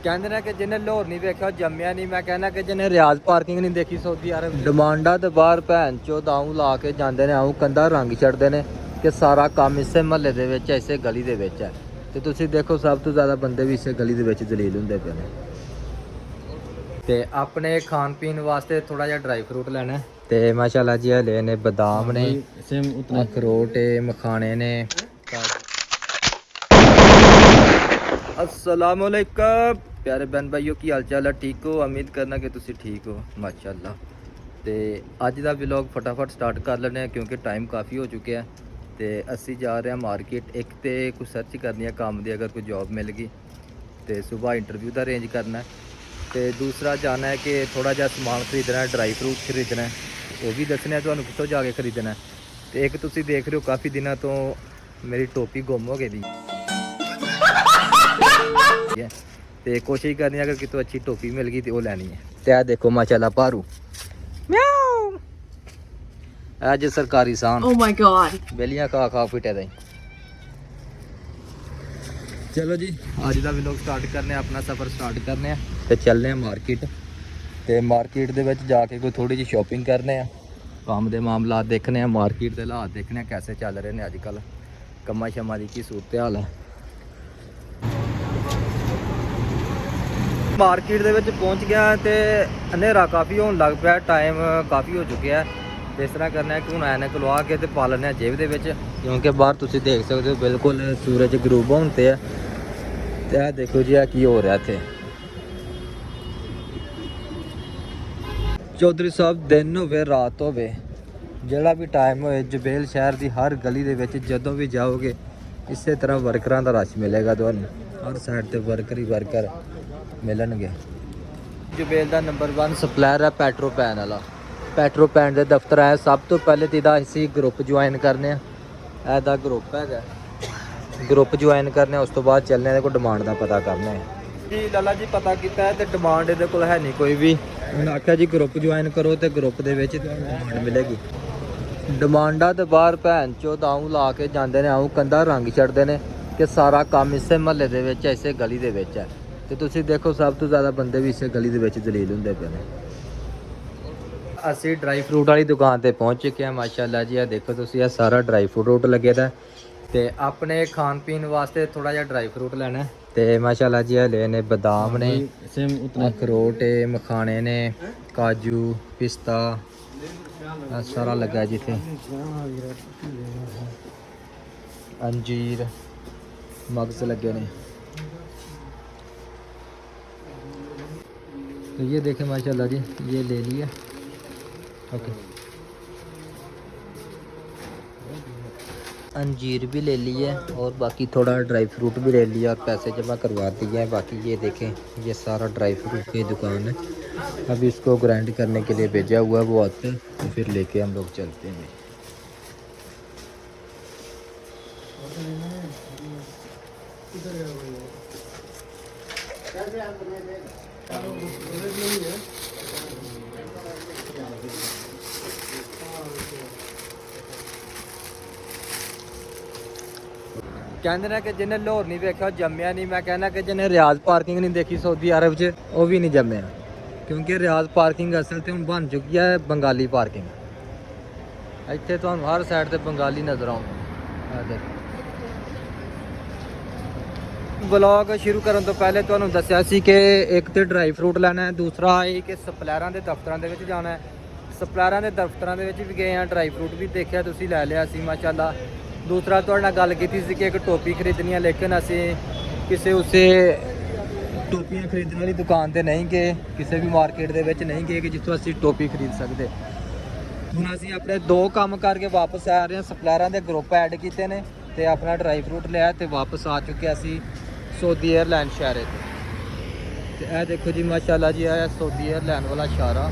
ਕਹਿੰਦੇ ਨੇ ਕਿ ਜਿਹਨੇ ਲਾਹੌਰ ਨਹੀਂ ਵੇਖਿਆ ਉਹ ਜੰਮਿਆ ਨਹੀਂ। ਮੈਂ ਕਹਿੰਦਾ ਕਿ ਜਿਹਨੇ ਰਿਆਜ਼ ਪਾਰਕਿੰਗ ਨਹੀਂ ਦੇਖੀ ਸਾਊਦੀ ਅਰਬ ਡਿਮਾਂਡਾਂ ਤੇ ਬਾਹਰ ਭੈਣ ਚੋ ਦਾਊ ਲਾ ਕੇ ਜਾਂਦੇ ਨੇ, ਆਉਂ ਕੰਧਾਂ ਰੰਗ ਛੱਡਦੇ ਨੇ ਕਿ ਸਾਰਾ ਕੰਮ ਇਸੇ ਮਹੱਲੇ ਦੇ ਵਿੱਚ ਇਸੇ ਗਲੀ ਦੇ ਵਿੱਚ ਹੈ। ਤੇ ਤੁਸੀਂ ਦੇਖੋ ਸਭ ਤੋਂ ਜ਼ਿਆਦਾ ਬੰਦੇ ਵੀ ਇਸੇ ਗਲੀ ਦੇ ਵਿੱਚ ਦਲੀਲ ਹੁੰਦੇ ਪਏ ਨੇ। ਤੇ ਆਪਣੇ ਖਾਣ ਪੀਣ ਵਾਸਤੇ ਥੋੜਾ ਜਿਹਾ ਡਰਾਈ ਫਰੂਟ ਲੈਣਾ ਤੇ ਮਾਸ਼ਾਅੱਲਾ ਜੀ ਹਲੇ ਨੇ ਬਦਾਮ ਨੇ, ਅਖਰੋਟ ਮਖਾਣੇ ਨੇ। अस्सलाम वालेकुम प्यारे बहन भाइयों की हाल चाल है, ठीक हो? उम्मीद करना कि तुसी ठीक हो माशाअल्लाह। तो अज का व्लॉग फटाफट स्टार्ट कर लेने क्योंकि टाइम काफ़ी हो चुका है। तो असी जा रहे हैं मार्केट, एक तो कुछ सर्च करनी है काम की, अगर कोई जॉब मिल गई तो सुबह इंटरव्यू का अरेंज करना है। तो दूसरा जाना है कि थोड़ा जहा समान खरीदना है, ड्राई फ्रूट खरीदना है, वो भी दसना है तुहानू कितों जाके खरीदना है। तो एक तुसी देख रहे हो काफ़ी दिनों तो मेरी टोपी गुम हो गई। ते कोशिश करनी है अगर कितों अच्छी टोपी मिल गई तो वो लैनी है। ते देखो माशाल्लाह पारू अज सरकारी सान बेलियां खा खा फिटे दे। चलो जी अज का व्लॉग स्टार्ट करने, अपना सफ़र स्टार्ट करने ते चलने मार्केट। ते मार्केट दे विच जाके कोई थोड़ी जी शॉपिंग करने, काम दे मामलात देखने, मार्केट के हालात देखने कैसे चल रहे हैं अजकल, कम्मा शम्मा की की सूरत हाल है। मार्केट दे विच पहुंच गया तो हनेरा काफ़ी होने लग पाया, टाइम काफ़ी हो चुका है। तो इस तरह करना है कि हूँ ऐनक लवा के तो पा लें जेब दे विच, क्योंकि बाहर तुसीं देख सकते हो बिल्कुल सूरज गरूब होने ते है। तो यह देखो जी की हो रहा इत्थे चौधरी साहब, दिन होवे रात होवे जिहड़ा भी टाइम होए, जबेल शहर की हर गली दे विच जदों भी जाओगे इस तरह वर्करां दा रश मिलेगा तुहानूं, हर साइड ते वर्कर ही वर्कर मिलणगे। जबेल का नंबर 1 सप्लायर है पेट्रोपैन वाला। पेट्रोपैन के दफ्तर है सब तो पहले तो इहदा असीं ग्रुप ज्वाइन करने, ऐदा ग्रुप है, ग्रुप ज्वाइन करने उस तो बाद चलने को डिमांड का पता करने जी। लाला जी पता किया है तो डिमांड इहदे कोल है नहीं कोई भी, उन्हें आख्या जी ग्रुप ज्वाइन करो तो ग्रुप के विच डिमांड मिलेगी। डिमांडा तो बाहर भैन चो दाऊं ला के जाते हैं, आऊँ कंधा रंग छड्डदे ने कि सारा काम इसे महल्ले दे विच इसे गली दे विच है। तो तुसी देखो सब तो ज़्यादा बंदे भी इस गली दे विच दलील हुंदे पे ने। असी ड्राई फ्रूट वाली दुकान ते पहुंच चुके हैं माशाअल्लाह जी। देखो तुसी यह सारा ड्राई फ्रूट लगे दा। तो अपने खान पीन वास्ते थोड़ा जिहा ड्राई फ्रूट लेना तो माशाअल्लाह जी हले ने बदाम ने, अखरोट मखाने ने, काजू पिस्ता सारा लगा जिथे, अंजीर मगज लगे ने। तो ये देखें माशाल्लाह जी, ये ले लिया ओके। अंजीर भी ले लिया और बाकी थोड़ा ड्राई फ्रूट भी ले लिया और पैसे जमा करवा दिए हैं। बाकी ये देखें ये सारा ड्राई फ्रूट की दुकान है। अभी इसको ग्राइंड करने के लिए भेजा हुआ है, वो आते हैं तो फिर लेके हम लोग चलते हैं। कहते हैं कि जिन्हें लाहौर नहीं देखा जम्मिया नहीं। मैं कहना कि जिन्हें रियाज पार्किंग नहीं देखी सऊदी अरब च वो भी नहीं जम्मिया, क्योंकि रियाज पार्किंग असल तो हम बन चुकी है बंगाली पार्किंग। इतने तो हर साइड से बंगाली नज़र आउंदे। ब्लॉग शुरू करने तो पहले तो दसिया सी कि एक तो ड्राई फ्रूट लेना है, दूसरा ये कि सप्लायरां के दफ्तरां दे विच जाना है। सप्लायरां के दफ्तरां दे विच भी गए हैं, ड्राई फ्रूट भी देखा तुसीं लै लिया सी माशाअल्लाह। दूसरा तुहाडे नाल गल कीती सी कि एक टोपी खरीदनी है, लेकिन असी किसी उसे टोपियां खरीदने वाली दुकान ते नहीं गए, किसी भी मार्केट दे विच नहीं गए कि जिथों असी टोपी खरीद सकते। हुण असी अपने 2 काम करके वापस आ रहे हैं। सप्लायरां दे ग्रुप ऐड कीते ने ते अपना ड्राई फ्रूट लिया तो वापस आ चुके असी सऊदी एयरलाइन शहर। तो यह देखो जी माशाअल्लाह जी, यह सऊदी एयरलाइन वाला इशारा